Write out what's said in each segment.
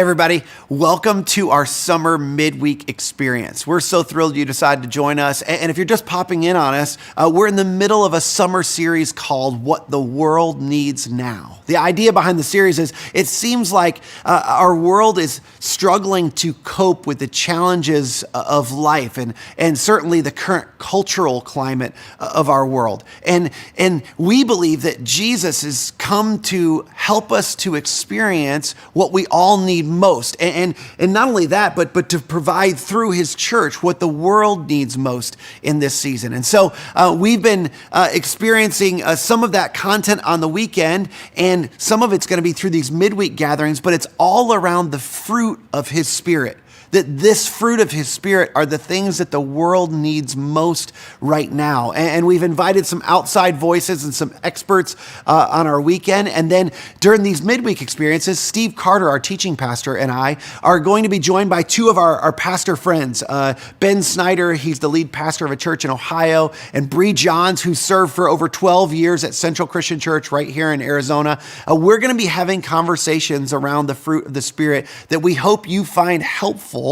everybody, welcome to our summer midweek experience. We're so thrilled you decided to join us. And if you're just popping in on us, we're in the middle of a summer series called What the World Needs Now. The idea behind the series is it seems like our world is struggling to cope with the challenges of life and certainly the current cultural climate of our world. And we believe that Jesus has come to help us to experience what we all need most. And not only that, but to provide through his church what the world needs most in this season. And so we've been experiencing some of that content on the weekend, and some of it's going to be through these midweek gatherings, but it's all around the fruit of his Spirit. That this fruit of his Spirit are the things that the world needs most right now. And we've invited some outside voices and some experts on our weekend. And then during these midweek experiences, Steve Carter, our teaching pastor, and I are going to be joined by two of our pastor friends. Ben Snyder, he's the lead pastor of a church in Ohio, and Bree Johns, who served for over 12 years at Central Christian Church right here in Arizona. We're going to be having conversations around the fruit of the Spirit that we hope you find helpful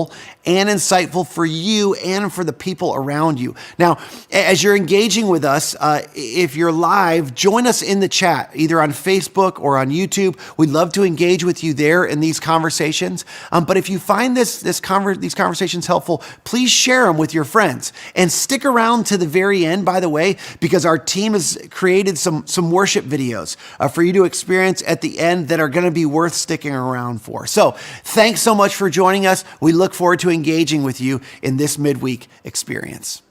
and insightful for you and for the people around you. Now, as you're engaging with us, if you're live, join us in the chat, either on Facebook or on YouTube. We'd love to engage with you there in these conversations. But if you find these conversations helpful, please share them with your friends. And stick around to the very end, by the way, because our team has created some worship videos for you to experience at the end that are going to be worth sticking around for. So thanks so much for joining us. We look forward to engaging with you in this midweek experience.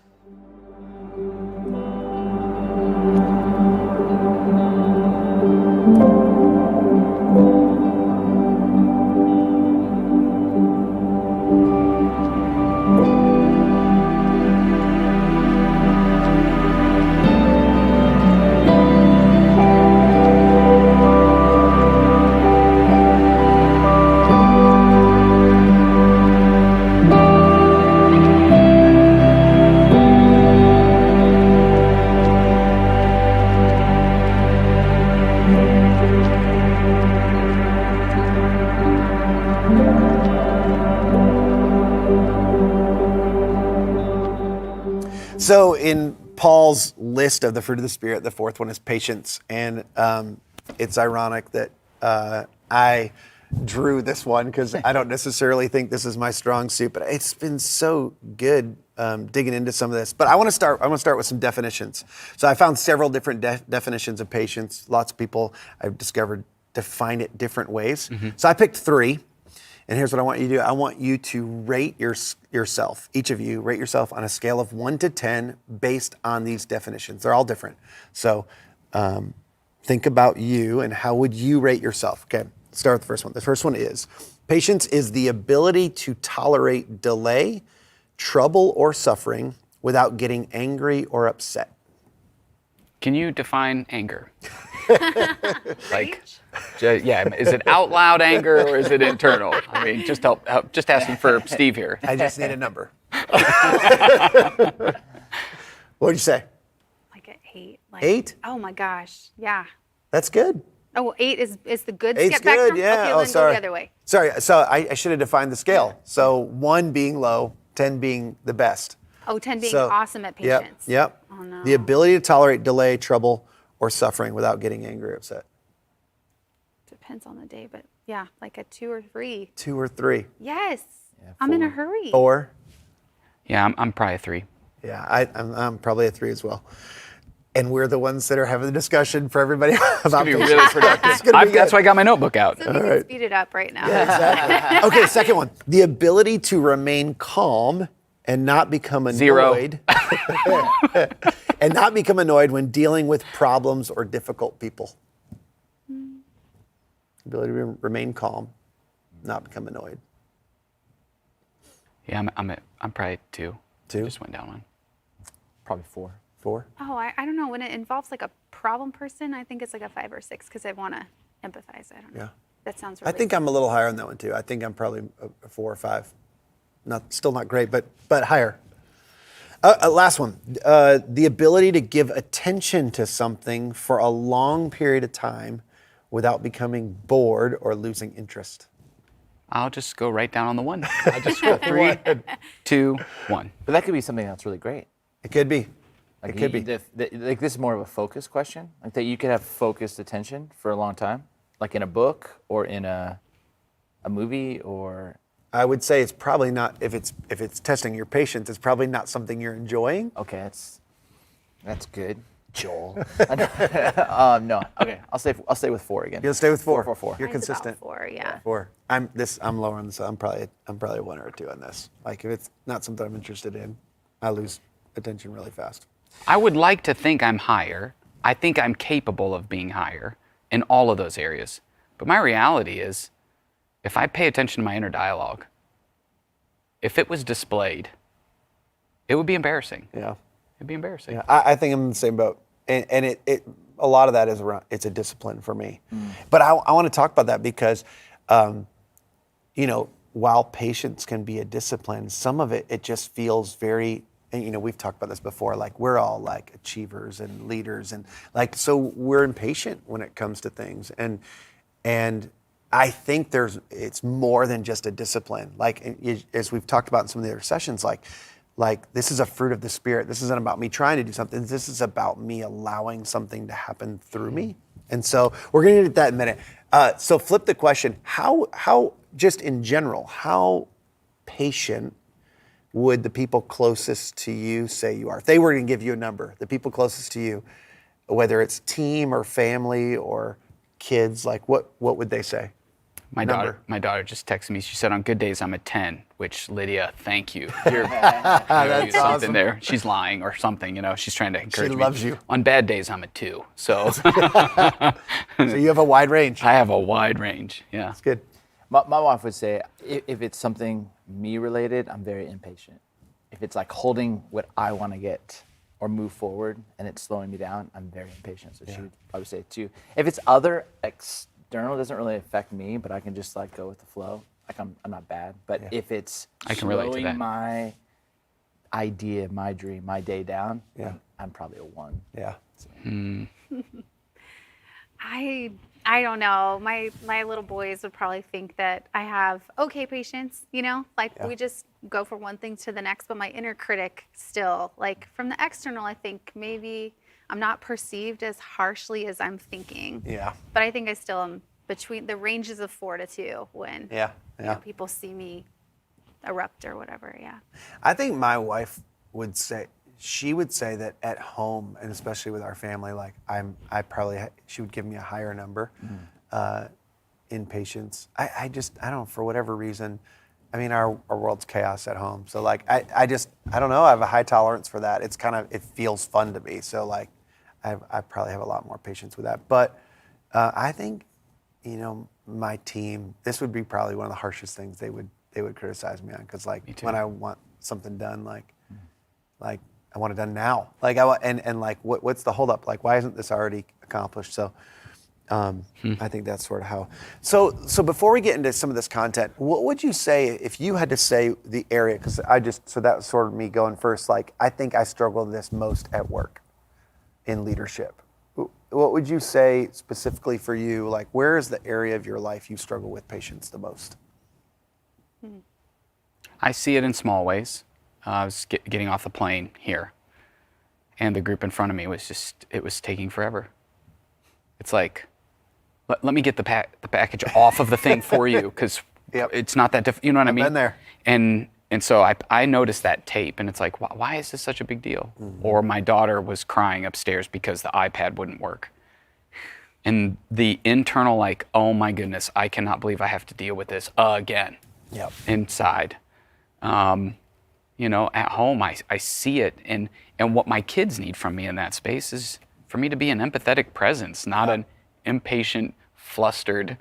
So in Paul's list of the fruit of the Spirit, the fourth one is patience. And it's ironic that I drew this one because I don't necessarily think this is my strong suit, but it's been so good digging into some of this. But I want to start with some definitions. So I found several different definitions of patience. Lots of people I've discovered define it different ways. Mm-hmm. So I picked three. And here's what I want you to do. I want you to rate yourself, each of you, rate yourself on a scale of 1 to 10 based on these definitions. They're all different. So think about you and how would you rate yourself? Okay, let's start with the first one. The first one is, patience is the ability to tolerate delay, trouble, or suffering without getting angry or upset. Can you define anger? Is it out loud anger or is it internal? I mean, just asking for Steve here. I just need a number. What'd you say? Like an 8. 8? Oh my gosh, yeah. That's good. Oh, 8 is the good 8's spectrum? good, yeah. Okay, then go the other way. Sorry, so I should have defined the scale. So 1 being low, 10 being the best. Oh, 10 being awesome at patience. Yep. Oh no. The ability to tolerate delay, trouble, or suffering without getting angry or upset. Depends on the day, but yeah, like a 2 or 3. 2 or 3. Yes. Yeah, I'm in a hurry. 4. Yeah, I'm probably a 3. Yeah, I'm probably a 3 as well. And we're the ones that are having the discussion for everybody about It's going to be really productive. That's why I got my notebook out. So we can speed it up right now. Yeah, exactly. Okay, second one. The ability to remain calm and not become annoyed. 0. And not become annoyed when dealing with problems or difficult people. Ability to remain calm, not become annoyed. Yeah, I'm probably 2. 2? Just went down 1. Probably 4. 4? Oh, I don't know. When it involves like a problem person, I think it's like a 5 or 6 because I want to empathize. I don't know. Yeah. That sounds really I think I'm a little higher on that one too. I think I'm probably a 4 or 5. Still not great, but higher. Last one. The ability to give attention to something for a long period of time without becoming bored or losing interest. I'll just go right down on the 1. I'll just go 3, 2, 1. But that could be something that's really great. It could be. Like It could be. Like this is more of a focus question, like that you could have focused attention for a long time, like in a book or in a movie or. I would say it's probably not, if it's testing your patience, it's probably not something you're enjoying. Okay, that's good, Joel. No, okay, I'll stay with 4 again. You'll stay with 4. 4, 4. You're Mine's about consistent. 4, yeah. 4. I'm lower on this. I'm probably a 1 or a 2 on this. Like if it's not something I'm interested in, I lose attention really fast. I would like to think I'm higher. I think I'm capable of being higher in all of those areas. But my reality is, if I pay attention to my inner dialogue, if it was displayed, it would be embarrassing. Yeah. It'd be embarrassing. Yeah, I think I'm in the same boat, and it a lot of that is around. It's a discipline for me, but I want to talk about that because, while patience can be a discipline, some of it just feels very. And we've talked about this before. Like we're all like achievers and leaders, and like so we're impatient when it comes to things, and I think it's more than just a discipline. Like as we've talked about in some of the other sessions, like this is a fruit of the Spirit. This isn't about me trying to do something. This is about me allowing something to happen through me. And so we're going to get to that in a minute. So flip the question. How just in general, how patient would the people closest to you say you are? If they were going to give you a number, the people closest to you, whether it's team or family or kids, like what would they say? My Number. daughter just texted me. She said, on good days, I'm a 10, which, Lydia, thank you. You're something awesome. there. She's lying or something, She's trying to encourage me. She loves you. On bad days, I'm a 2. So So you have a wide range. I have a wide range. Yeah. That's good. My wife would say if it's something me related, I'm very impatient. If it's like holding what I want to get or move forward and it's slowing me down, I'm very impatient. So she would probably say 2. If it's other external, it doesn't really affect me, but I can just like go with the flow. Like I'm not bad. But if it's I can relate to slowing that. my idea, my dream, my day down, Yeah. I'm probably a 1. Yeah. I don't know. My little boys would probably think that I have okay patience, like we just go from one thing to the next, but my inner critic still, like from the external, I think maybe I'm not perceived as harshly as I'm thinking. Yeah. But I think I still am between the ranges of 4 to 2 when Yeah. Yeah. people see me erupt or whatever, yeah. I think my wife would say that at home, and especially with our family, like she would give me a higher number in patience. I don't know, for whatever reason. I mean, our world's chaos at home. So like, I don't know. I have a high tolerance for that. It feels fun to me. So like, I probably have a lot more patience with that. But I think, my team, this would be probably one of the harshest things they would criticize me on. Cause like when I want something done, like I want it done now. Like and like what's the holdup? Like why isn't this already accomplished? So I think that's sort of how. So before we get into some of this content, what would you say if you had to say the area? Because so that was sort of me going first. Like I think I struggle with this most at work, in leadership. What would you say specifically for you? Like where is the area of your life you struggle with patience the most? I see it in small ways. I was getting off the plane here, and the group in front of me it was taking forever. It's like, let me get the package off of the thing for you, because it's not that difficult. You know what I mean? Been there. And so I noticed that tape, and it's like, why is this such a big deal? Mm-hmm. Or my daughter was crying upstairs because the iPad wouldn't work. And the internal like, oh my goodness, I cannot believe I have to deal with this again. Yep. Inside. At home, I see it, and what my kids need from me in that space is for me to be an empathetic presence, not an impatient, flustered,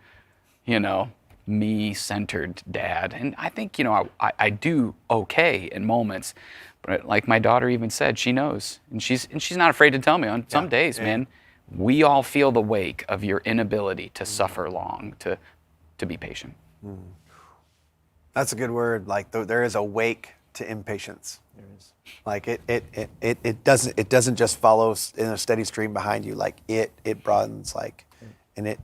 me-centered dad. And I think, I do okay in moments, but like my daughter even said, she knows, and she's not afraid to tell me on some days, man, we all feel the wake of your inability to suffer long, to be patient. That's a good word. Like there is a wake to impatience. There is. Like it doesn't just follow in a steady stream behind you. Like it broadens, like, and it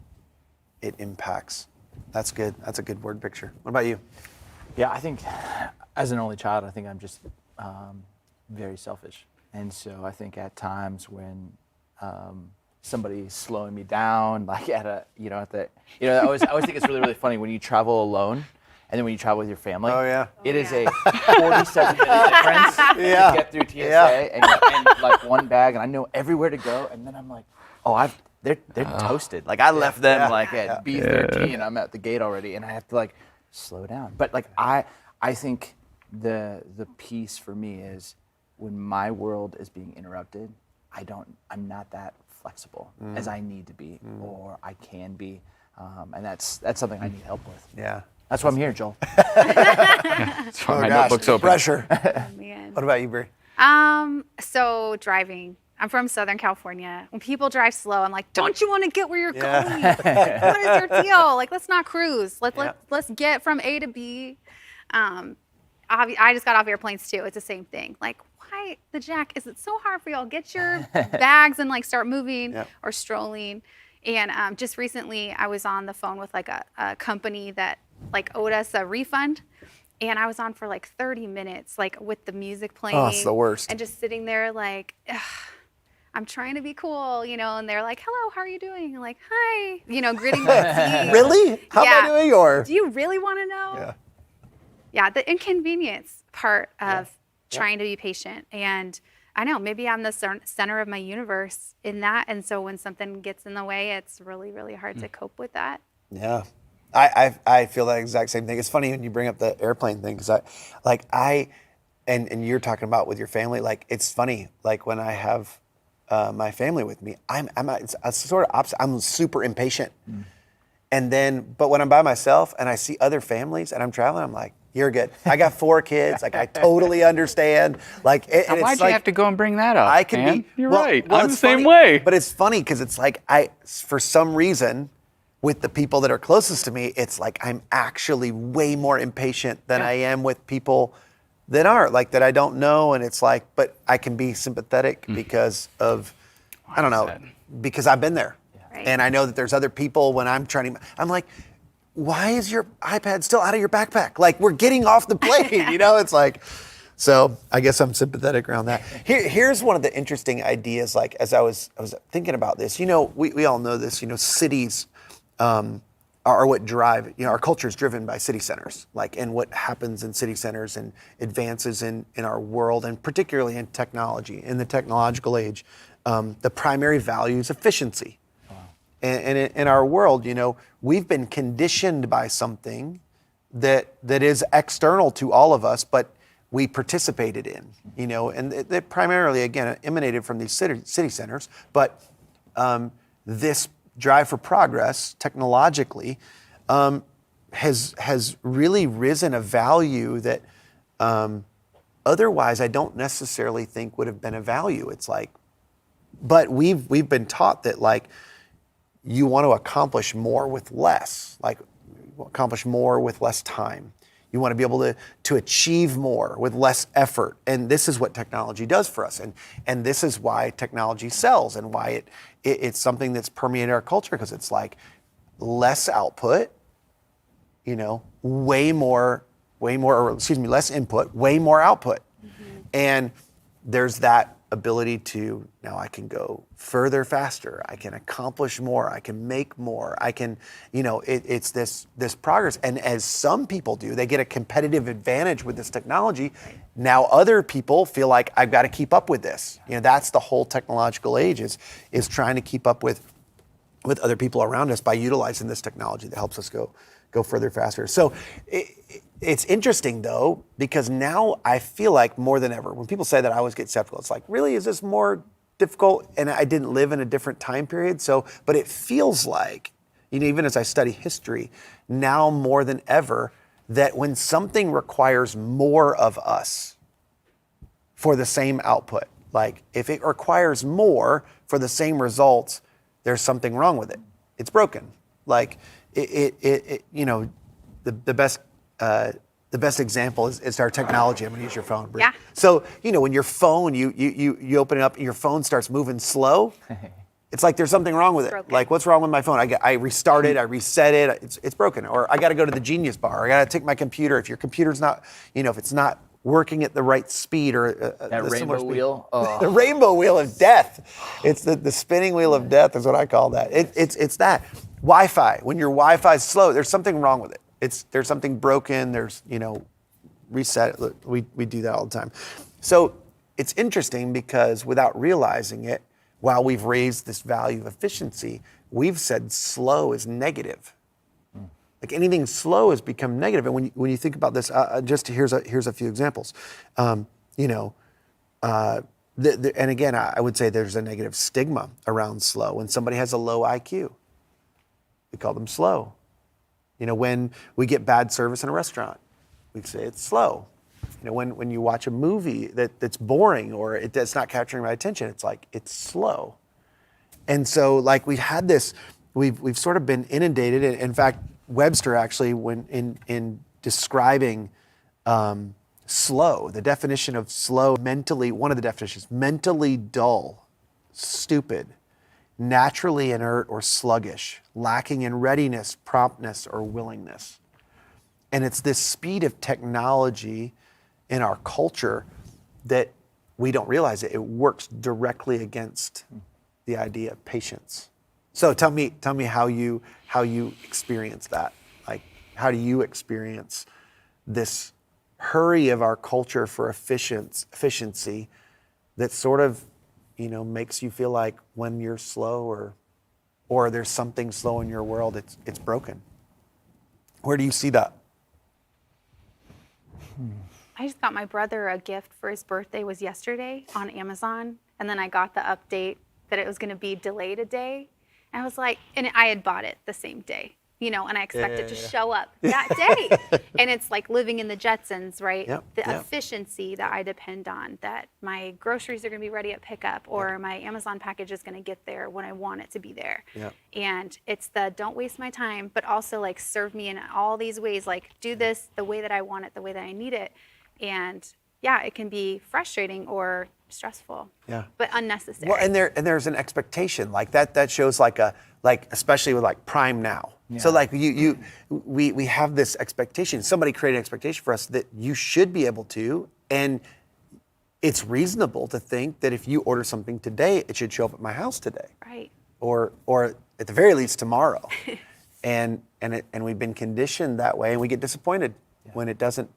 impacts. That's good. That's a good word picture. What about you? Yeah, I think as an only child, I think I'm just very selfish. And so I think at times when somebody's slowing me down, like I always think it's really, really funny when you travel alone and then when you travel with your family. Oh, yeah. It is a 47-minute difference Yeah. to get through TSA Yeah. and like one bag, and I know everywhere to go, and then I'm like, oh, they're toasted. Like I left them at B13, and I'm at the gate already, and I have to like slow down. But like I think the piece for me is when my world is being interrupted, I'm not that flexible as I need to be or I can be, and that's something I need help with. Yeah. That's why I'm here, Joel. That's why my notebook's open. Pressure. Oh, man. What about you, Brie? So driving. I'm from Southern California. When people drive slow, I'm like, don't you want to get where you're Yeah. going? What is your deal? Like, let's not cruise. Yeah. Let's get from A to B. I just got off airplanes too. It's the same thing. Like, why the jack? Is it so hard for y'all? Get your bags and like start moving Yep. or strolling. And just recently, I was on the phone with like a company that like owed us a refund. And I was on for like 30 minutes, like with the music playing. Oh, it's the worst. And just sitting there like, ugh, I'm trying to be cool, and they're like, hello, how are you doing? I'm like, hi, gritting my teeth. Really? How am I doing? Or Do you really want to know? yeah. Yeah, the inconvenience part of trying to be patient. And I know, maybe I'm the center of my universe in that. And so when something gets in the way, it's really, really hard to cope with that. Yeah. I feel that exact same thing. It's funny when you bring up the airplane thing because and you're talking about with your family, like it's funny, like when I have my family with me, it's a sort of opposite. I'm super impatient. And then, but when I'm by myself and I see other families and I'm traveling, I'm like, you're good. I got 4 kids. Like I totally understand. Like, and Why'd it's you like, have to go and bring that up? I can man? be. You're well- right. well, I'm the it's same funny, way. But it's funny because it's like for some reason, with the people that are closest to me, it's like I'm actually way more impatient than I am with people that aren't, like that I don't know. And it's like, but I can be sympathetic because of, I don't know, because I've been there. Right. And I know that there's other people when I'm I'm like, why is your iPad still out of your backpack? Like we're getting off the plane, it's like, so I guess I'm sympathetic around that. Here's one of the interesting ideas, like as I was thinking about this, we all know this, cities are what drive, our culture is driven by city centers, like, and what happens in city centers and advances in our world, and particularly in technology, in the technological age, the primary value is efficiency. And in our world, we've been conditioned by something that is external to all of us, but we participated in, and that primarily, again, emanated from these city centers. But this drive for progress technologically has really risen a value that otherwise I don't necessarily think would have been a value. It's like, but we've been taught that like you want to accomplish more with less, like accomplish more with less time. You want to be able to achieve more with less effort. And this is what technology does for us. And this is why technology sells and why it's something that's permeated our culture, because it's like less output, less input, way more output. Mm-hmm. And there's that ability to, now I can go further faster, I can accomplish more, I can make more, I can, it's this progress. And as some people do, they get a competitive advantage with this technology. Now other people feel like I've got to keep up with this. That's the whole technological age is trying to keep up with other people around us by utilizing this technology that helps us go further faster. So it's interesting though, because now I feel like more than ever, when people say that, I always get skeptical. It's like, really, is this more difficult? And I didn't live in a different time period. So, but it feels like, even as I study history, now more than ever, that when something requires more of us for the same output, like if it requires more for the same results, there's something wrong with it. It's broken. Like the best example is our technology. I'm going to use your phone, Brie. Yeah. So, when your phone, you open it up and your phone starts moving slow, It's like there's something wrong with it. Broken. Like, what's wrong with my phone? I restart it, I reset it, it's broken. Or I got to go to the Genius Bar. I got to take my computer. If your computer's not, if it's not working at the right speed or That the similar rainbow speed. wheel. Oh. The rainbow wheel of death. It's the spinning wheel of death is what I call that. It's that. Wi-Fi. When your Wi-Fi is slow, there's something wrong with it. There's something broken. There's reset. We do that all the time. So it's interesting because without realizing it, while we've raised this value of efficiency, we've said slow is negative. Like anything slow has become negative. And when you think about this, here's a few examples. And again, I would say there's a negative stigma around slow. When somebody has a low IQ, we call them slow. When we get bad service in a restaurant, we say it's slow. When you watch a movie that's boring or it's not capturing my attention, it's like it's slow. And so like we've had this, we've sort of been inundated. In fact, Webster actually, when in describing slow, the definition of slow, one of the definitions, mentally dull, stupid, naturally inert or sluggish, lacking in readiness, promptness, or willingness. And it's this speed of technology in our culture that we don't realize it. It works directly against the idea of patience. So tell me how you experience that. Like, how do you experience this hurry of our culture for efficiency that sort of, makes you feel like when you're slow or there's something slow in your world, it's broken. Where do you see that? I just got my brother a gift for his birthday was yesterday on Amazon. And then I got the update that it was going to be delayed a day. And I was like, and I had bought it the same day, and I expected it to show up that day. And it's like living in the Jetsons, right? The efficiency that I depend on, that my groceries are going to be ready at pickup or my Amazon package is going to get there when I want it to be there. And it's don't waste my time, but also like serve me in all these ways, like do this the way that I want it, the way that I need it. And it can be frustrating or stressful, but unnecessary. Well, and there's an expectation like that shows like especially with like Prime Now. So like we have this expectation. Somebody created an expectation for us that you should be able to, and it's reasonable to think that if you order something today, it should show up at my house today. Right. Or at the very least tomorrow. and we've been conditioned that way, and we get disappointed when it doesn't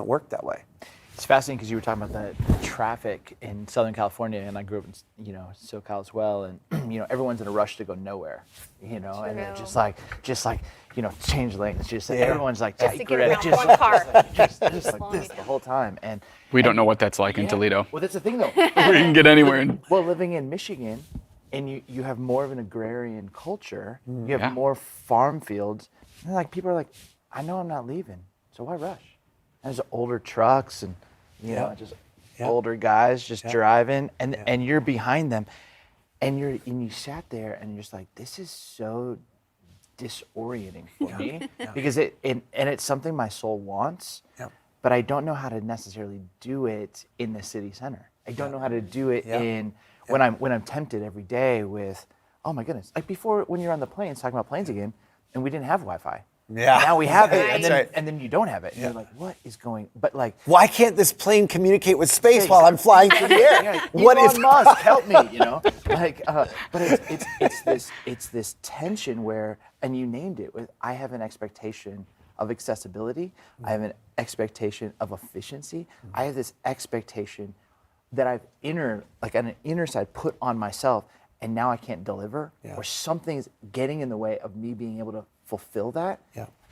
work that way. It's fascinating because you were talking about the traffic in Southern California, and I grew up in, SoCal as well, and everyone's in a rush to go nowhere, and they're just like change lanes, everyone's like just to get around one car, just like this the whole time, and We don't know what that's like in Toledo. Well, that's the thing though. We can get anywhere. Well, living in Michigan, and you have more of an agrarian culture, you have more farm fields, and like people are like, I know I'm not leaving, so why rush? There's older trucks and just older guys just driving, and you're behind them, and you sat there and you're just like, this is so disorienting for me because it's something my soul wants, but I don't know how to necessarily do it in the city center. I don't know how to do it when I'm tempted every day with, oh my goodness, like before when you're on the planes, talking about planes again, and we didn't have Wi-Fi. Yeah. Now we have it, Right. and then you don't have it. And you're like, what is going? But like, Why can't this plane communicate with space while I'm flying through the air? What Elon is Musk, help me? But it's this tension where, and you named it. I have an expectation of accessibility. I have an expectation of efficiency. I have this expectation that I've on an inner side put on myself, and now I can't deliver, or something's getting in the way of me being able to fulfill that,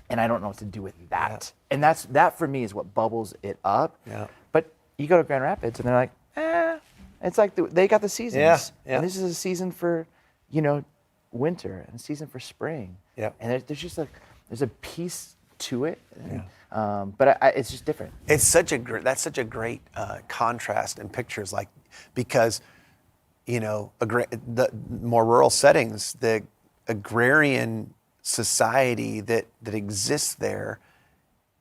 and I don't know what to do with that. And that for me is what bubbles it up. But you go to Grand Rapids and they're like, it's like they got the seasons. And this is a season for, winter and a season for spring. And there's a piece to it. But it's just different. It's that's such a great contrast in pictures, like because the more rural settings, the agrarian society that exists there,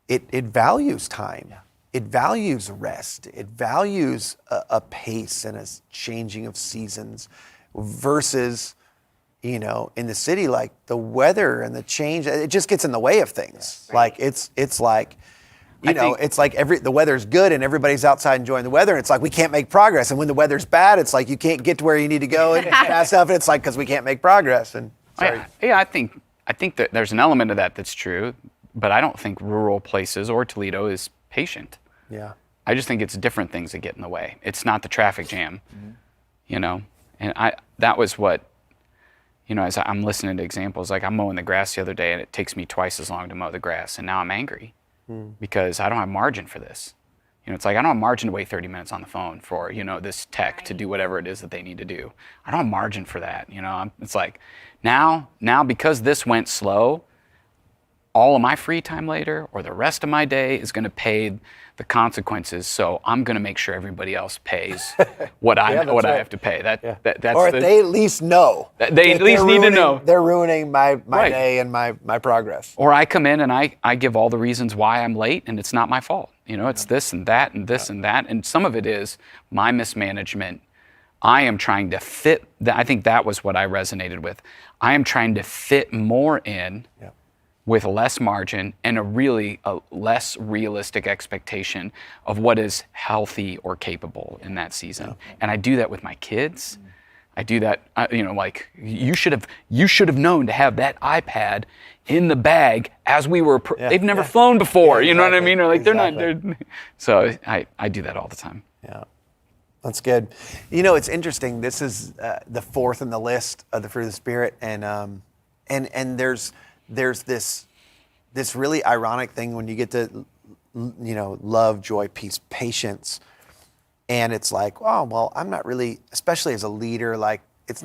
it values time. It values rest. It values a pace and a changing of seasons versus you know, in the city, like the weather and the change, it just gets in the way of things. Like it's like, you know, think- it's like the weather's good and everybody's outside enjoying the weather. And it's like, we can't make progress. And when the weather's bad, it's like, you can't get to where you need to go and fast enough. And it's like, because we can't make progress. And sorry. Yeah, I think that there's an element of that that's true, but I don't think rural places or Toledo is patient. Yeah. I just think it's different things that get in the way. It's not the traffic jam, you know. And that was what, you know, as I'm listening to examples, like I'm mowing the grass the other day and it takes me twice as long to mow the grass, and now I'm angry because I don't have margin for this. You know, it's like I don't have margin to wait 30 minutes on the phone for, you know, this tech to do whatever it is that they need to do. I don't have margin for that, you know. It's like now because this went slow, all of my free time later or the rest of my day is going to pay the consequences. So I'm going to make sure everybody else pays what I that's what I right. have to pay. That's Or they at least know. They at that least they're need to ruining- know. They're ruining my Right. day and my progress. Or I come in and I give all the reasons why I'm late, and it's not my fault. You know, it's this and that and this and that. And some of it is my mismanagement. I am trying to fit, I think that was what I resonated with. I am trying to fit more in with less margin and a less realistic expectation of what is healthy or capable in that season. And I do that with my kids. I do that, you know, like you should have known to have that iPad in the bag as we were. They've never flown before. You know what I mean? Or like they're not. So I do that all the time. Yeah, that's good. You know, it's interesting. This is the fourth in the list of the fruit of the spirit, and there's this really ironic thing when you get to, you know, love, joy, peace, patience. And it's like, oh, well, I'm not really, especially as a leader, like it's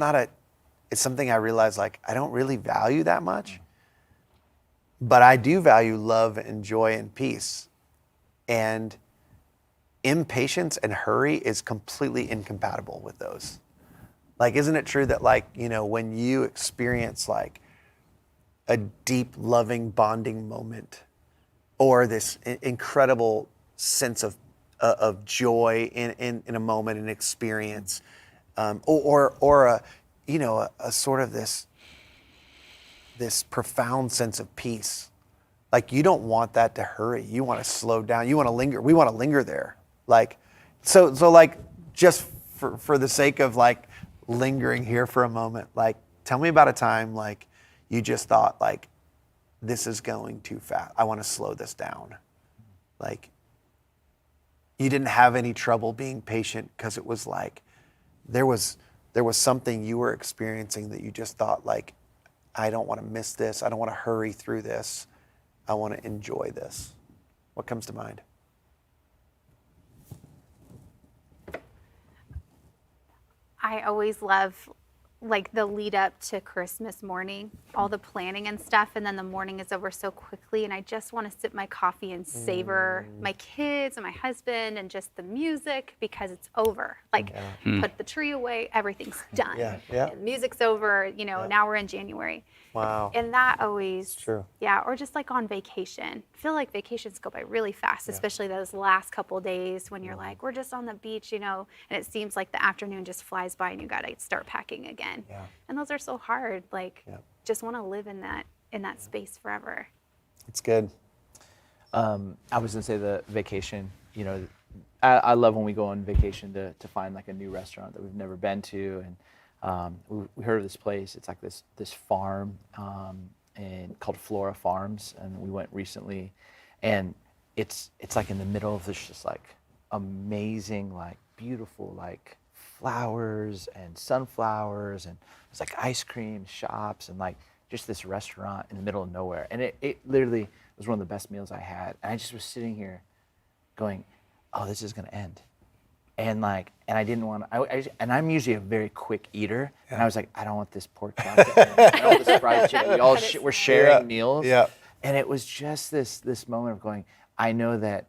something I realize like I don't really value that much. But I do value love and joy and peace. And impatience and hurry is completely incompatible with those. Like, isn't it true that, like, you know, when you experience like a deep, loving, bonding moment or this incredible sense of joy in a moment, an experience, or a, you know, a sort of this profound sense of peace. Like, you don't want that to hurry. You want to slow down. You want to linger. We want to linger there. Like, so like, just for the sake of like lingering here for a moment, like, tell me about a time like you just thought like, this is going too fast. I want to slow this down. Like, you didn't have any trouble being patient because it was like, there was something you were experiencing that you just thought like, I don't want to miss this. I don't want to hurry through this. I want to enjoy this. What comes to mind? I always love like the lead up to Christmas morning, all the planning and stuff, and then the morning is over so quickly, and I just want to sip my coffee and savor my kids and my husband and just the music because it's over. Like, put the tree away, everything's done. Yeah. And music's over, you know, now we're in January. Wow. And that always, true. Yeah, or just like on vacation. I feel like vacations go by really fast, especially those last couple days when you're like, we're just on the beach, you know, and it seems like the afternoon just flies by and you got to start packing again. Yeah. And those are so hard. Like, just want to live in that space forever. It's good. I was gonna say the vacation. You know, I love when we go on vacation to find like a new restaurant that we've never been to, and we heard of this place. It's like this farm and called Flora Farms, and we went recently, and it's like in the middle of this just like amazing, like beautiful, like flowers and sunflowers, and it's like ice cream shops and like just this restaurant in the middle of nowhere. And it literally was one of the best meals I had. And I just was sitting here going, oh, this is gonna end. And like, and I didn't want to, and I'm usually a very quick eater. And I was like, I don't want this pork chop to end. I don't want this fried chicken. We all we're sharing meals. Yeah. And it was just this moment of going, I know that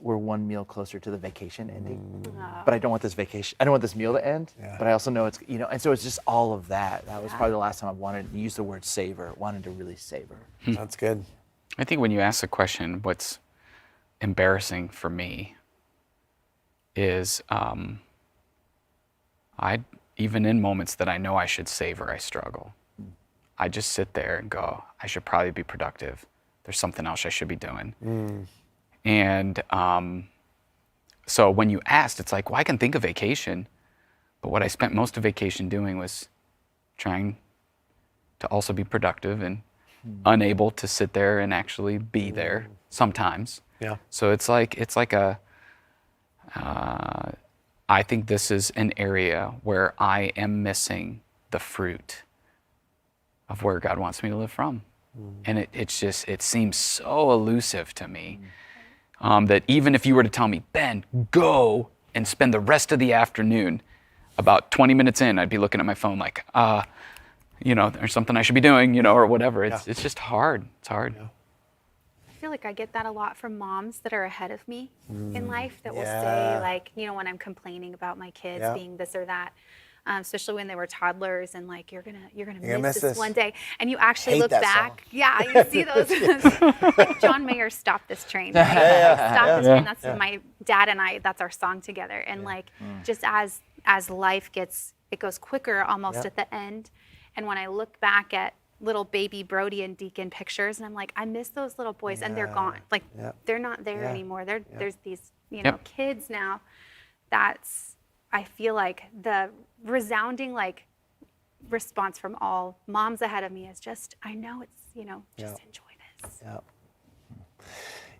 we're one meal closer to the vacation ending, but I don't want this vacation. I don't want this meal to end, but I also know it's, you know, and so it's just all of that. That was probably the last time I wanted to use the word savor, wanted to really savor. That's good. I think when you ask the question, what's embarrassing for me is, even in moments that I know I should savor, I struggle. I just sit there and go, I should probably be productive. There's something else I should be doing. And so when you asked, it's like, well, I can think of vacation, but what I spent most of vacation doing was trying to also be productive and unable to sit there and actually be there sometimes. Yeah. So it's like I think this is an area where I am missing the fruit of where God wants me to live from. And it seems so elusive to me that even if you were to tell me, Ben, go and spend the rest of the afternoon, about 20 minutes in, I'd be looking at my phone like, there's something I should be doing, or whatever. It's just hard. It's hard. Yeah. I feel like I get that a lot from moms that are ahead of me in life that will Yeah. say, like, when I'm complaining about my kids Yeah. being this or that, especially when they were toddlers, and like, you're gonna gonna miss miss this this. one day, and you actually Hate look that back. song. Yeah, you see those. Like John Mayer, "Stop This Train." Right? Stop This Train. That's my dad and I. That's our song together. And like, just as life it goes quicker almost at the end. And when I look back at little baby Brody and Deacon pictures, and I'm like, I miss those little boys, and they're gone. Like, they're not there anymore. There's these, kids now. I feel like the resounding response from all moms ahead of me is just, I know it's, just enjoy this.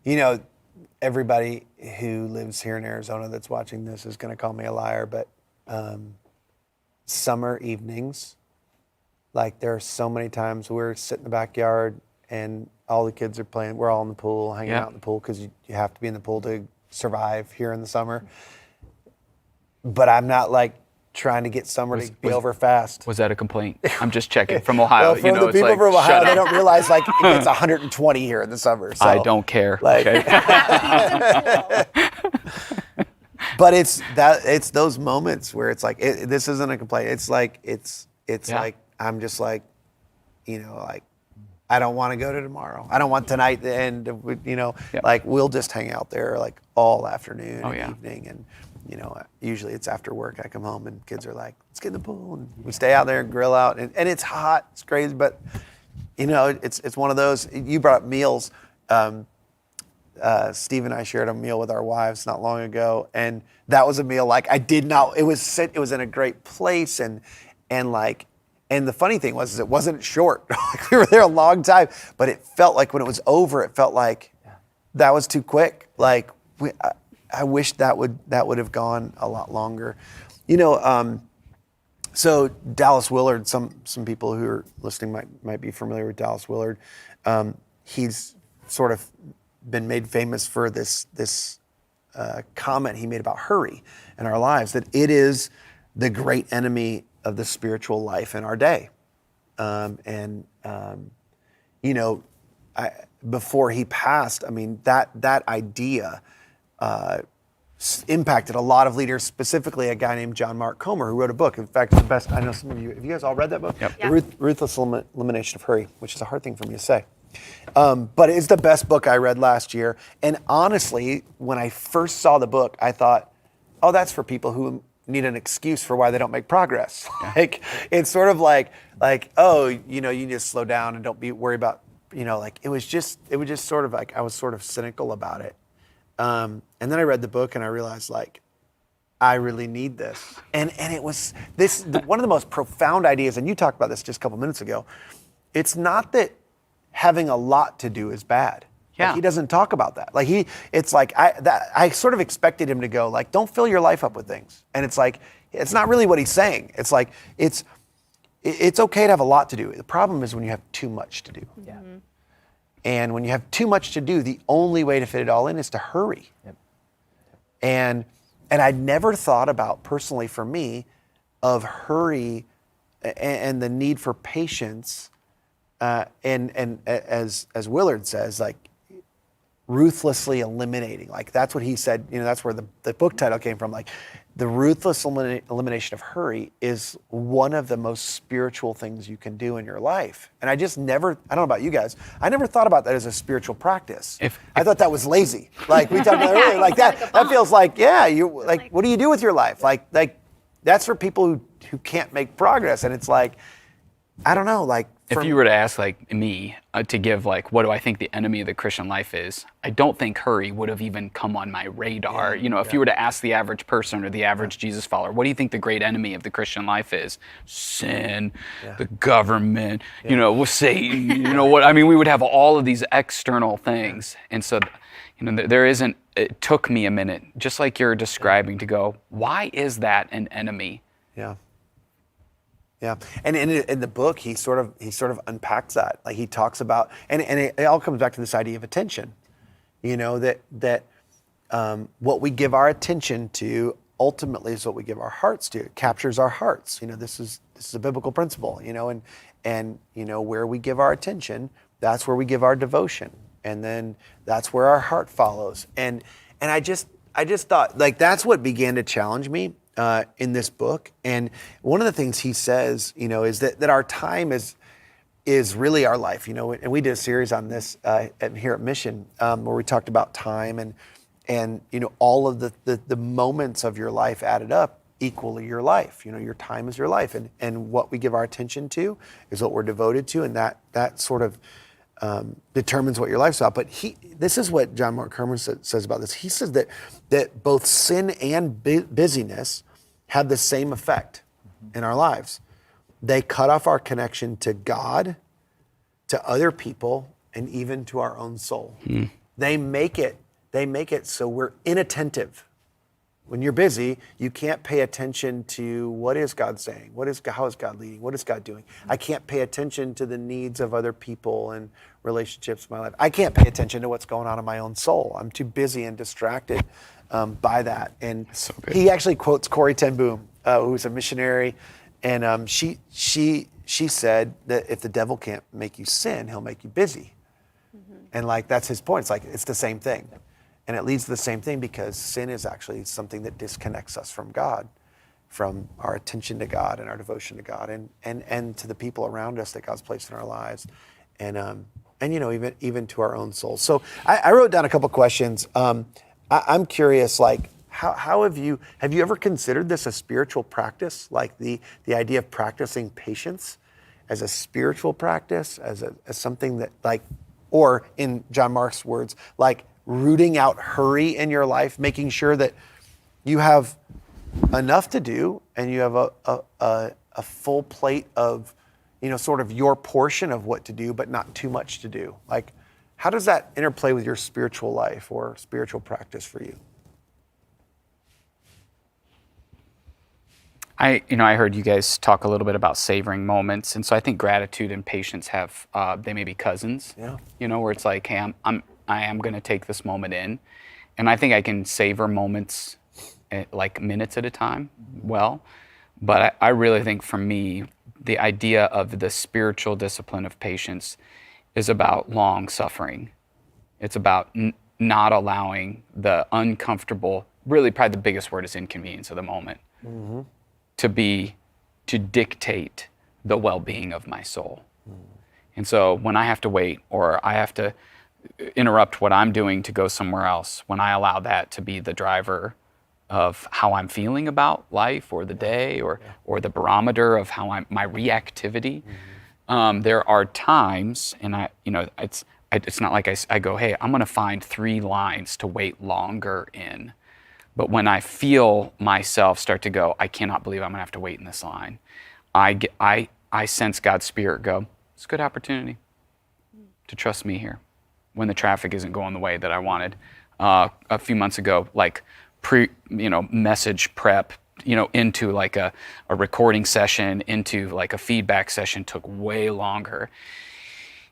Yeah. Everybody who lives here in Arizona that's watching this is going to call me a liar, but summer evenings, there are so many times we're sitting in the backyard and all the kids are playing. We're all in the pool, hanging out in the pool, because you have to be in the pool to survive here in the summer. But I'm not trying to get summer to be over fast. Was that a complaint? I'm just checking from Ohio. Well, from the it's people like, from Ohio, shut they up. don't realize it's 120 here in the summer. So, I don't care. Okay. But it's those moments where it's this isn't a complaint. It's I'm just I don't want to go to tomorrow. I don't want tonight to end. We'll just hang out there all afternoon and evening, and usually it's after work. I come home and kids are like, let's get in the pool, and we stay out there and grill out, and it's hot, it's crazy, but it's one of those. You brought up meals. Steve and I shared a meal with our wives not long ago, and that was a meal it was in a great place, and the funny thing was it wasn't short. We were there a long time, but it felt like when it was over, it felt like that was too quick. I wish that would have gone a lot longer. So Dallas Willard, some people who are listening might be familiar with Dallas Willard. He's sort of been made famous for this comment he made about hurry in our lives, that it is the great enemy of the spiritual life in our day. Before he passed, that idea impacted a lot of leaders, specifically a guy named John Mark Comer, who wrote a book. In fact, the best, I know some of you, have you guys all read that book? Yep. The Ruthless Elimination of Hurry, which is a hard thing for me to say. But it's the best book I read last year. And honestly, when I first saw the book, I thought, oh, that's for people who need an excuse for why they don't make progress. It's sort of oh, you need to slow down and don't worry about, it was just sort of I was sort of cynical about it. And then I read the book and I realized I really need this. And it was one of the most profound ideas, and you talked about this just a couple minutes ago. It's not that having a lot to do is bad. Yeah. He doesn't talk about that. I sort of expected him to go don't fill your life up with things. And it's not really what he's saying. It's it's okay to have a lot to do. The problem is when you have too much to do. Yeah. Mm-hmm. And when you have too much to do, the only way to fit it all in is to hurry. Yep. And I'd never thought about, personally for me, of hurry and the need for patience. And as Willard says, ruthlessly eliminating. That's what he said. That's where the book title came from. The ruthless elimination of hurry is one of the most spiritual things you can do in your life. And I just never, I don't know about you guys, I never thought about that as a spiritual practice. I thought that was lazy. We talked about earlier, that feels what do you do with your life? That's for people who can't make progress. And it's like, I don't know, like If you were to ask like me to give like, what do I think the enemy of the Christian life is? I don't think hurry would have even come on my radar. If you were to ask the average person or the average Jesus follower, what do you think the great enemy of the Christian life is? Sin, the government, Satan, what? I mean, we would have all of these external things. And so, there isn't, it took me a minute, just like you're describing, to go, why is that an enemy? Yeah. Yeah, and in the book, he sort of unpacks that. Like he talks about, and it all comes back to this idea of attention. That what we give our attention to ultimately is what we give our hearts to. It captures our hearts. This is a biblical principle. And where we give our attention, that's where we give our devotion, and then that's where our heart follows. And I just thought like that's what began to challenge me. In this book. And one of the things he says, is that our time is really our life, and we did a series on this here at Mission where we talked about time and all of the moments of your life added up equally your life. Your time is your life, and what we give our attention to is what we're devoted to, and that sort of determines what your life's about. But this is what John Mark Comer says about this. He says that both sin and busyness have the same effect in our lives. They cut off our connection to God, to other people, and even to our own soul. They make it so we're inattentive. When you're busy, you can't pay attention to what is God saying? How is God leading? What is God doing? I can't pay attention to the needs of other people and relationships in my life. I can't pay attention to what's going on in my own soul. I'm too busy and distracted by that. And so good. He actually quotes Corrie ten Boom, who's a missionary, and she said that if the devil can't make you sin, he'll make you busy. And like that's his point. It's like it's the same thing. And it leads to the same thing because sin is actually something that disconnects us from God, from our attention to God and our devotion to God and to the people around us that God's placed in our lives. And even to our own souls. So I wrote down a couple questions. I'm curious, like, how have you ever considered this a spiritual practice? Like the idea of practicing patience as a spiritual practice, as something that like, or in John Mark's words, like rooting out hurry in your life, making sure that you have enough to do and you have a full plate of, sort of your portion of what to do, but not too much to do. Like, how does that interplay with your spiritual life or spiritual practice for you? I heard you guys talk a little bit about savoring moments, and so I think gratitude and patience have they may be cousins. Yeah. Where it's like, hey, I am going to take this moment in, and I think I can savor moments like minutes at a time. Well, but I really think for me, the idea of the spiritual discipline of patience is about long suffering. It's about not allowing the uncomfortable, really probably the biggest word is inconvenience of the moment, to dictate the well-being of my soul. And so when I have to wait or I have to interrupt what I'm doing to go somewhere else, when I allow that to be the driver of how I'm feeling about life or the day or the barometer of how my reactivity, there are times, and it's not like I go, hey, I'm going to find 3 lines to wait longer in. But when I feel myself start to go, I cannot believe I'm going to have to wait in this line, I sense God's Spirit go, it's a good opportunity to trust me here when the traffic isn't going the way that I wanted. A few months ago, like message prep, into like a recording session, into like a feedback session took way longer.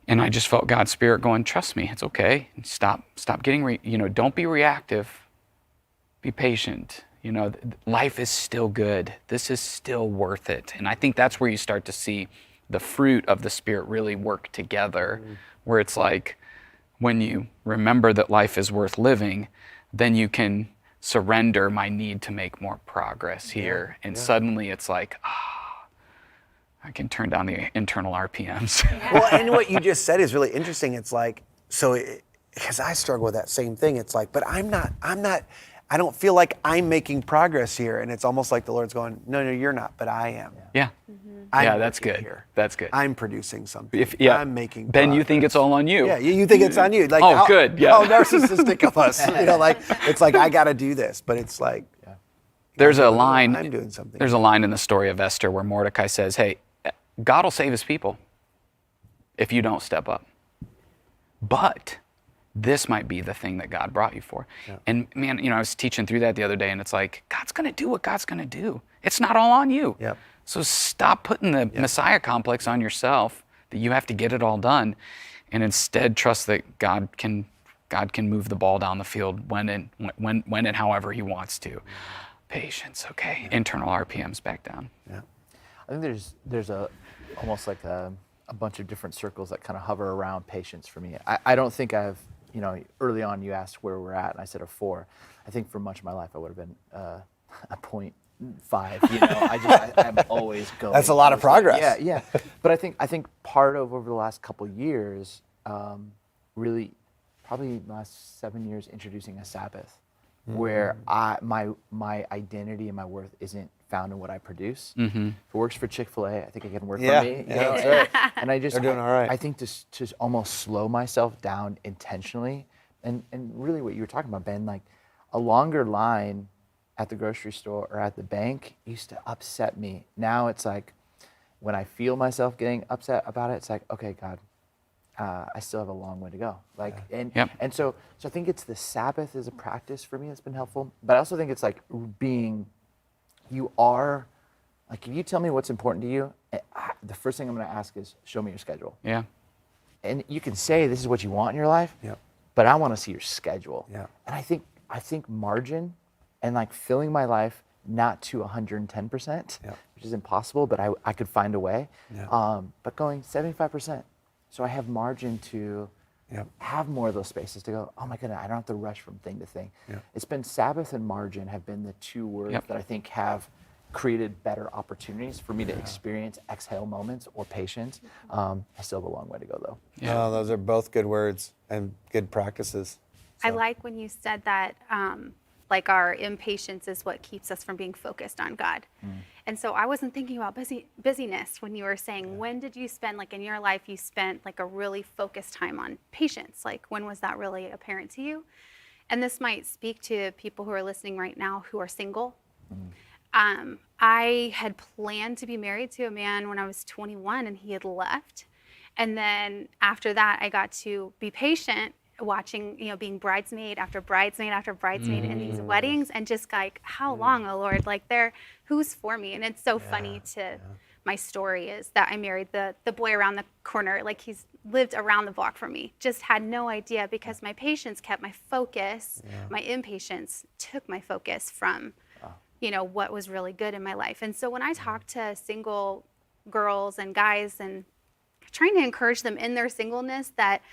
And I just felt God's Spirit going, trust me, it's okay. Stop getting, don't be reactive. Be patient. Life is still good. This is still worth it. And I think that's where you start to see the fruit of the Spirit really work together, where it's like when you remember that life is worth living, then you can surrender my need to make more progress here. And suddenly it's like, I can turn down the internal RPMs. Well, and what you just said is really interesting. It's like, because I struggle with that same thing. It's like, but I'm not I don't feel like I'm making progress here. And it's almost like the Lord's going, no, you're not, but I am. Yeah. I'm Yeah, that's working good. here. I'm good. I'm producing something. I'm making Ben, you progress. think it's all on you. Yeah, you think it's on you. Like, Oh, good, yeah. How narcissistic of us. Like, it's like, I got to do this. But it's like, There's a no, line. I'm doing something. There's a line in the story of Esther where Mordecai says, "Hey, God will save his people if you don't step up. But this might be the thing that God brought you for." And man, I was teaching through that the other day, and it's like, God's going to do what God's going to do. It's not all on you. Yep. So stop putting the Messiah complex on yourself that you have to get it all done, and instead trust that God can move the ball down the field when and however He wants to. Patience, okay. Internal RPMs back down. Yeah. I think there's almost like a bunch of different circles that kind of hover around patience for me. I don't think I've, early on you asked where we're at, and I said a 4. I think for much of my life I would have been a 0.5. I'm always going. That's a lot of progress. Yeah. But I think part of over the last couple years, really, probably the last 7 years, introducing a Sabbath, where my identity and my worth isn't found in what I produce. If it works for Chick-fil-A, I think it can work for me. That's right. And I just, They're doing all right. I think to almost slow myself down intentionally, and really what you were talking about, Ben, like a longer line at the grocery store or at the bank used to upset me. Now it's like, when I feel myself getting upset about it, it's like, okay, God, I still have a long way to go. And so I think it's the Sabbath as a practice for me that's been helpful. But I also think it's like if you tell me what's important to you, the first thing I'm going to ask is, show me your schedule. Yeah. And you can say this is what you want in your life, but I want to see your schedule. Yeah. And I think margin and like filling my life not to 110%, which is impossible, but I could find a way. But going 75%. So I have margin to have more of those spaces to go, oh my goodness, I don't have to rush from thing to thing. It's been Sabbath and margin have been the 2 words that I think have created better opportunities for me to experience exhale moments or patience. I still have a long way to go though. Yeah. Oh, those are both good words and good practices. I like when you said that, like our impatience is what keeps us from being focused on God. And so I wasn't thinking about busyness when you were saying, when did you spend, like in your life, you spent like a really focused time on patience? Like when was that really apparent to you? And this might speak to people who are listening right now who are single. I had planned to be married to a man when I was 21 and he had left. And then after that, I got to be patient watching, being bridesmaid after bridesmaid after bridesmaid in these weddings, and just like, how long, oh Lord, like who's for me? And it's so funny my story is that I married the boy around the corner, like he's lived around the block from me, just had no idea because my patience kept my focus, my impatience took my focus from, what was really good in my life. And so when I talk to single girls and guys and trying to encourage them in their singleness that,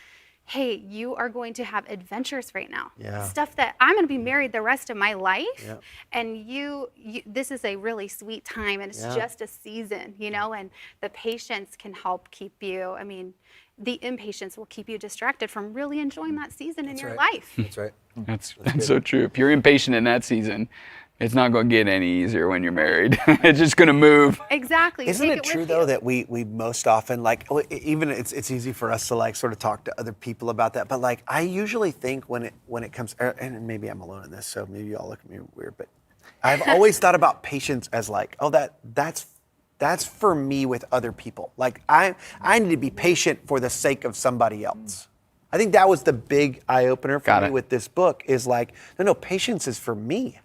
hey, you are going to have adventures right now. Stuff that I'm going to be married the rest of my life. And you this is a really sweet time and it's just a season, and the patience can help keep you. I mean, the impatience will keep you distracted from really enjoying that season in your life. That's right. That's so true. If you're impatient in that season, it's not going to get any easier when you're married. It's just going to move. Exactly. Isn't it true though that we most often even it's easy for us to sort of talk to other people about that, but I usually think when it comes, and maybe I'm alone in this, so maybe you all look at me weird, but I've always thought about patience as that's for me with other people. I need to be patient for the sake of somebody else. I think that was the big eye opener for me with this book is no, patience is for me.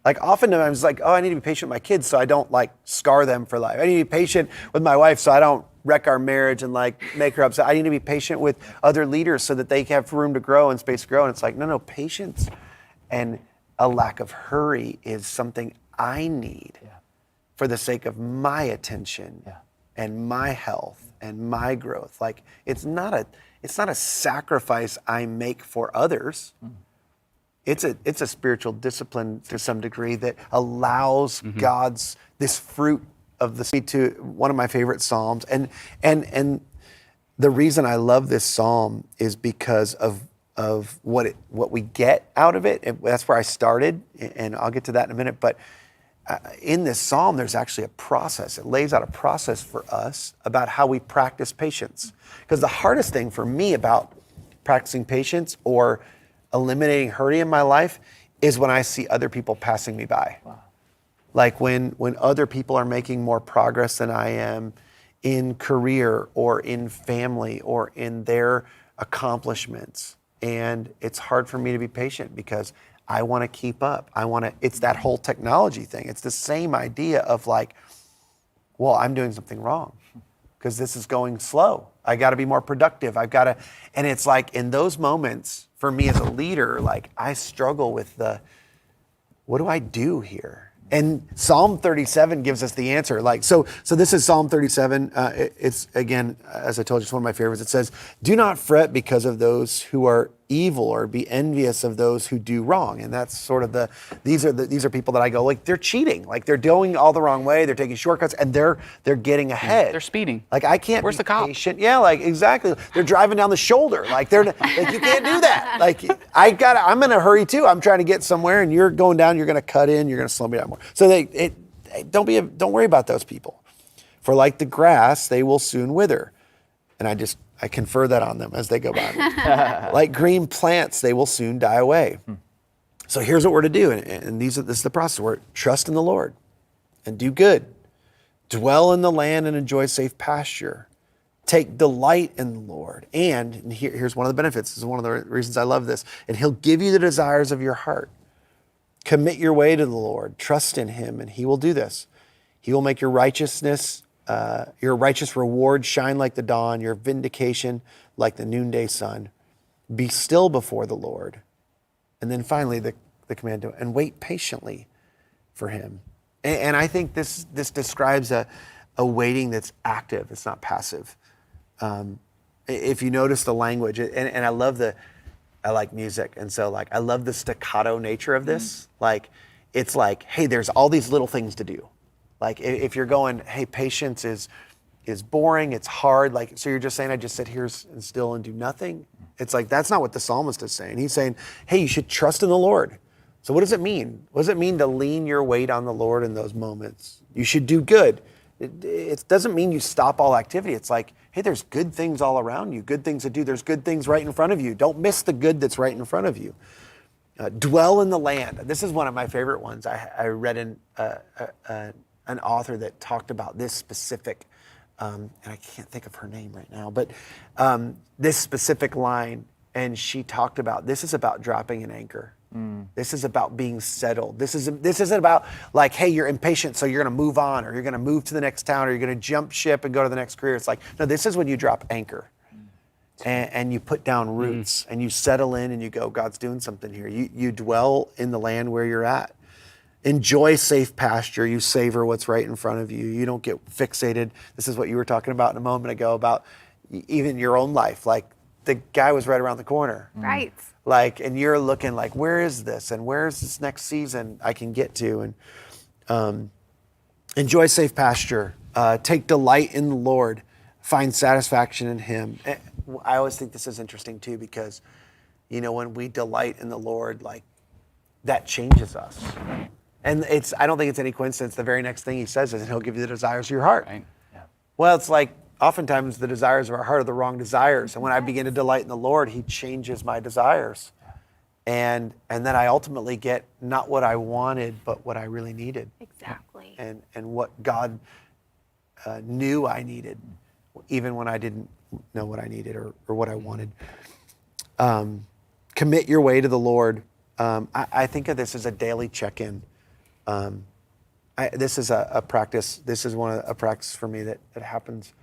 Oftentimes, I need to be patient with my kids so I don't scar them for life. I need to be patient with my wife so I don't wreck our marriage and make her upset. I need to be patient with other leaders so that they have room to grow and space to grow. And it's no, patience and a lack of hurry is something I need for the sake of my attention and my health and my growth. It's not a sacrifice I make for others. It's a spiritual discipline to some degree that allows God's this fruit of the spirit to one of my favorite psalms. And the reason I love this psalm is because of of what we get out of it. And that's where I started, and I'll get to that in a minute. But in this psalm, there's actually a process. It lays out a process for us about how we practice patience. Because the hardest thing for me about practicing patience or eliminating hurting in my life is when I see other people passing me by. Wow. Like when other people are making more progress than I am in career or in family or in their accomplishments. And it's hard for me to be patient because I want to keep up. It's that whole technology thing. It's the same idea of like, well, I'm doing something wrong because this is going slow. I got to be more productive. And it's like in those moments for me as a leader, like I struggle with what do I do here? And Psalm 37 gives us the answer. Like, so this is Psalm 37. It's again, as I told you, it's one of my favorites. It says, "Do not fret because of those who are evil, or be envious of those who do wrong." And that's sort of these are people that I go, like, they're cheating, like they're doing all the wrong way, they're taking shortcuts, and they're getting ahead. They're speeding. Like I can't. Where's be the cop? patient. Yeah, like exactly. They're driving down the shoulder. Like they're like, you can't do that. Like I'm in a hurry too. I'm trying to get somewhere, and you're going down. You're going to cut in. You're going to slow me down more. So don't worry about those people. For like the grass, they will soon wither. And I confer that on them as they go by. Like green plants, they will soon die away. So here's what we're to do. And this is the process. We're trust in the Lord and do good. Dwell in the land and enjoy safe pasture. Take delight in the Lord. And here's one of the benefits. This is one of the reasons I love this. And he'll give you the desires of your heart. Commit your way to the Lord. Trust in him, and he will do this. He will make your righteous reward shine like the dawn, your vindication like the noonday sun. Be still before the Lord. And then finally, the command to, and wait patiently for him. And I think this describes a waiting that's active. It's not passive. If you notice the language, and I like music, and so like I love the staccato nature of this. Like it's like, hey, there's all these little things to do. Like if you're going, hey, patience is boring, it's hard. Like so, you're just saying, I just sit here and still and do nothing. It's like that's not what the psalmist is saying. He's saying, hey, you should trust in the Lord. So what does it mean? What does it mean to lean your weight on the Lord in those moments? You should do good. It doesn't mean you stop all activity. It's like, hey, there's good things all around you, good things to do. There's good things right in front of you. Don't miss the good that's right in front of you. Dwell in the land. This is one of my favorite ones. I read an author that talked about this specific, and I can't think of her name right now, but this specific line, and she talked about, this is about dropping an anchor. This is about being settled. This isn't about like, hey, you're impatient, so you're going to move on, or you're going to move to the next town, or you're going to jump ship and go to the next career. It's like, no, this is when you drop anchor and you put down roots and you settle in and you go, God's doing something here. You dwell in the land where you're at. Enjoy safe pasture. You savor what's right in front of you. You don't get fixated. This is what you were talking about a moment ago about even your own life. Like the guy was right around the corner. Right. Like, and you're looking like, where is this? And where is this next season I can get to? And enjoy safe pasture. Take delight in the Lord. Find satisfaction in him. And I always think this is interesting too, because, you know, when we delight in the Lord, like that changes us. And I don't think it's any coincidence. The very next thing he says is, he'll give you the desires of your heart. Right. Yeah. Well, it's like, oftentimes the desires of our heart are the wrong desires. And when I begin to delight in the Lord, he changes my desires. And then I ultimately get not what I wanted, but what I really needed. Exactly. And what God knew I needed, even when I didn't know what I needed or what I wanted. Commit your way to the Lord. I think of this as a daily check-in. This is a practice. This is a practice for me that happens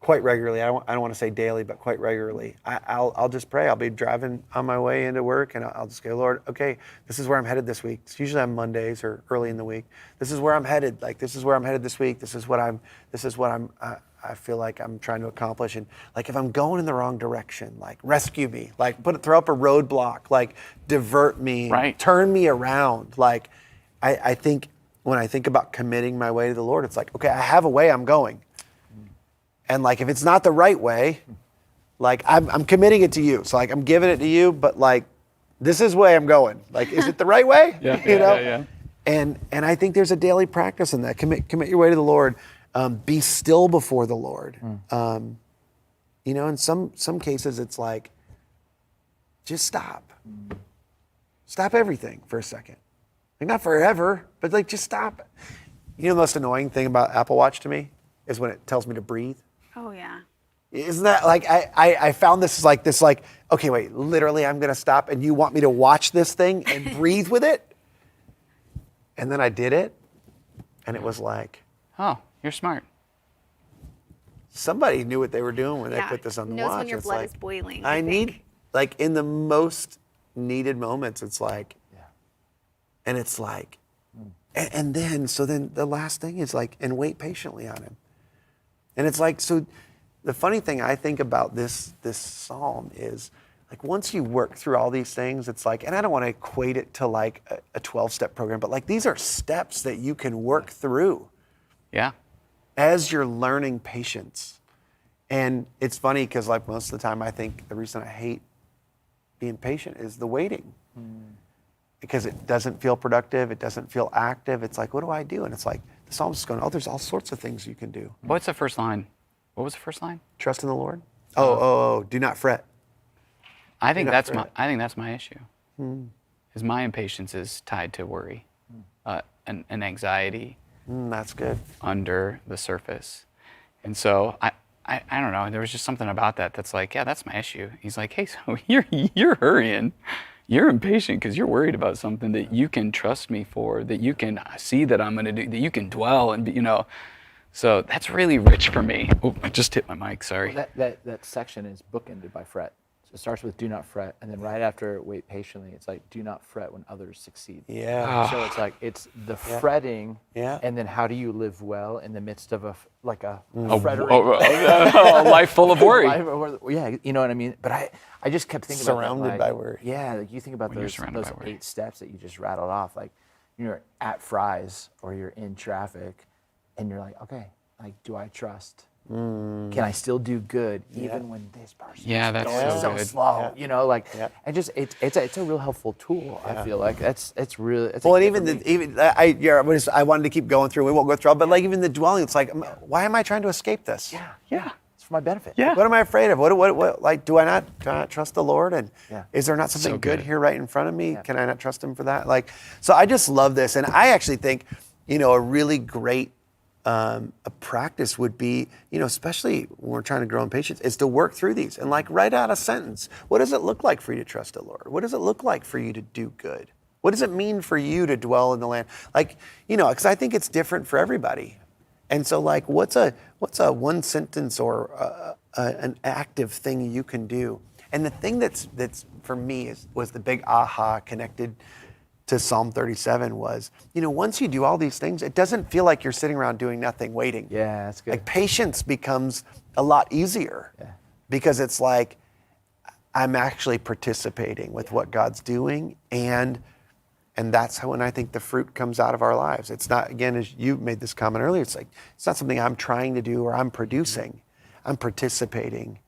quite regularly. I don't want to say daily, but quite regularly. I'll just pray. I'll be driving on my way into work, and I'll just go, Lord, okay, this is where I'm headed this week. It's usually on Mondays or early in the week. This is where I'm headed. Like, this is where I'm headed this week. This is what I feel like I'm trying to accomplish. And like, if I'm going in the wrong direction, like rescue me, like throw up a roadblock, like divert me, right. Turn me around. Like, I think when I think about committing my way to the Lord, it's like, okay, I have a way I'm going. And like, if it's not the right way, Like I'm committing it to you. So like I'm giving it to you, but like this is the way I'm going. Like, is it the right way? Yeah. And I think there's a daily practice in that. Commit your way to the Lord. Be still before the Lord. In some cases it's like, just stop. Stop everything for a second. Like not forever, but like just stop. The most annoying thing about Apple Watch to me is when it tells me to breathe. Oh yeah. Isn't that like, I found this like, okay, wait, literally I'm gonna stop and you want me to watch this thing and breathe with it? And then I did it and it was like, Oh, you're smart. somebody knew what they were doing when they Yeah. put this on the Knows watch. when your It's blood like, is boiling. I I need, think. like in the most needed moments, it's like, and it's like, and then the last thing is like, and wait patiently on him. And it's like, so the funny thing I think about this psalm is like, once you work through all these things, it's like, and I don't want to equate it to like a 12-step program, but like these are steps that you can work through Yeah. as you're learning patience. And it's funny because like most of the time I think the reason I hate being patient is the waiting. Because it doesn't feel productive, it doesn't feel active. It's like, what do I do? And it's like, the psalmist is going, there's all sorts of things you can do. What's the first line? What was the first line? Trust in the Lord. Do not fret. I think not that's fret. my issue. Is my impatience is tied to worry, and anxiety That's good. under the surface, and so I don't know. There was just something about that that's like, yeah, that's my issue. He's like, hey, so you're hurrying, you're impatient because you're worried about something that you can trust me for, that you can see that I'm going to do, that you can dwell and be, So that's really rich for me. Oh, I just hit my mic. Sorry. That section is bookended by fret. So it starts with do not fret, and then right after wait patiently, it's like do not fret when others succeed. Yeah. So it's like it's the fretting, Yeah. and then how do you live well in the midst of a A frettering life full of worry. Yeah, you know what I mean. But I just kept thinking Surrounded about that, by like, worry. Yeah, like you think about When you're those surrounded by worry. 8 steps that you just rattled off. Like you're at Fry's or you're in traffic, and you're like, okay, like do I trust? Can I still do good even when this person Yeah, that's is so so good. slow? Yeah. And just it's a real helpful tool. I feel like it's really it's Well, a and gift even for me. I wanted to keep going through. We won't go through all, but like even the dwelling, it's like, why am I trying to escape this? Yeah, it's for my benefit. Yeah. What am I afraid of? What like, do I not trust the Lord? And Yeah. is there not something So good good. here right in front of me? Yeah. Can I not trust him for that? Like, so I just love this. And I actually think, a really great a practice would be, especially when we're trying to grow in patience, is to work through these and like write out a sentence. What does it look like for you to trust the Lord? What does it look like for you to do good? What does it mean for you to dwell in the land? Like, because I think it's different for everybody. And so like, what's a one sentence or an active thing you can do? And the thing that's for me was the big aha connected to Psalm 37 was, once you do all these things, it doesn't feel like you're sitting around doing nothing, waiting. Yeah, that's good. Like patience becomes a lot easier because it's like I'm actually participating with what God's doing, and that's how when I think the fruit comes out of our lives. It's not, again, as you made this comment earlier, it's like it's not something I'm trying to do or I'm producing. I'm participating,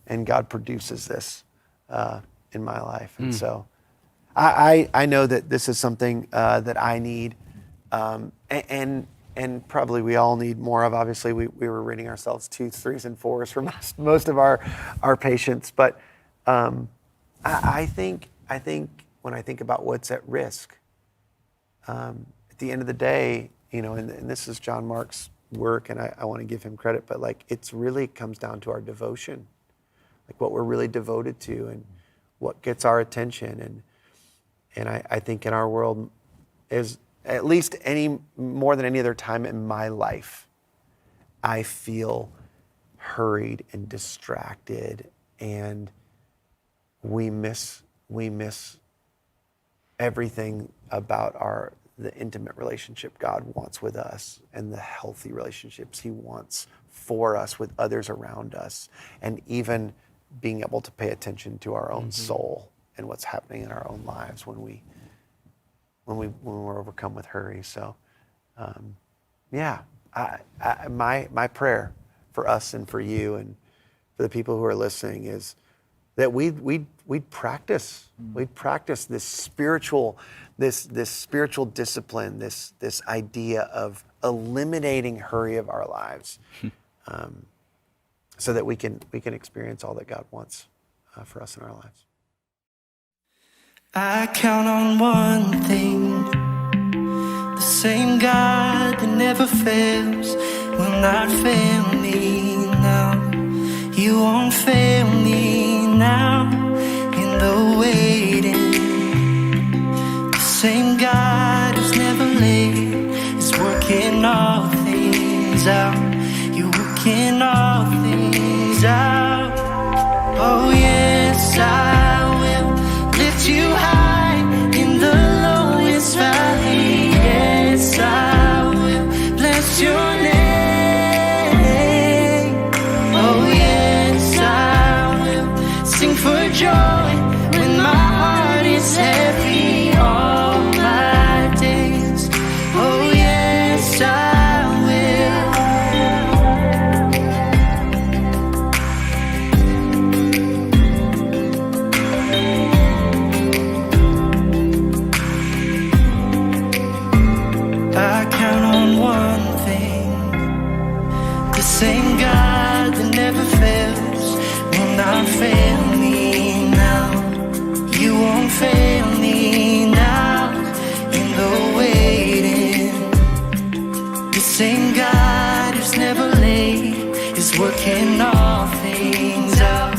and God produces this in my life, and so. I know that this is something that I need, and probably we all need more of. Obviously, we were rating ourselves 2s, 3s, and 4s for most of our patients. But I think when I think about what's at risk, at the end of the day, and this is John Mark's work, and I want to give him credit, but like it's really comes down to our devotion, like what we're really devoted to, and what gets our attention, and I think in our world is at least more than any other time in my life, I feel hurried and distracted, and we miss everything about the intimate relationship God wants with us and the healthy relationships he wants for us with others around us, and even being able to pay attention to our own soul and what's happening in our own lives when we're overcome with hurry. So, my prayer for us and for you and for the people who are listening is that we'd practice this spiritual discipline, this idea of eliminating hurry of our lives, so that we can experience all that God wants for us in our lives. I count on one thing, the same God that never fails will not fail me now. You won't fail me now in the waiting. The same God who's never late is working all things out. You're working all things out. Oh yes, I will lift you high in the lowest valley. Yes, I will bless your name. Oh yes, I will sing for joy when my heart is heavy all my days. Oh yes, I will. I count on one thing, the same God that never fails will not fail me now. You won't fail me now in the waiting. The same God who's never late is working all things out.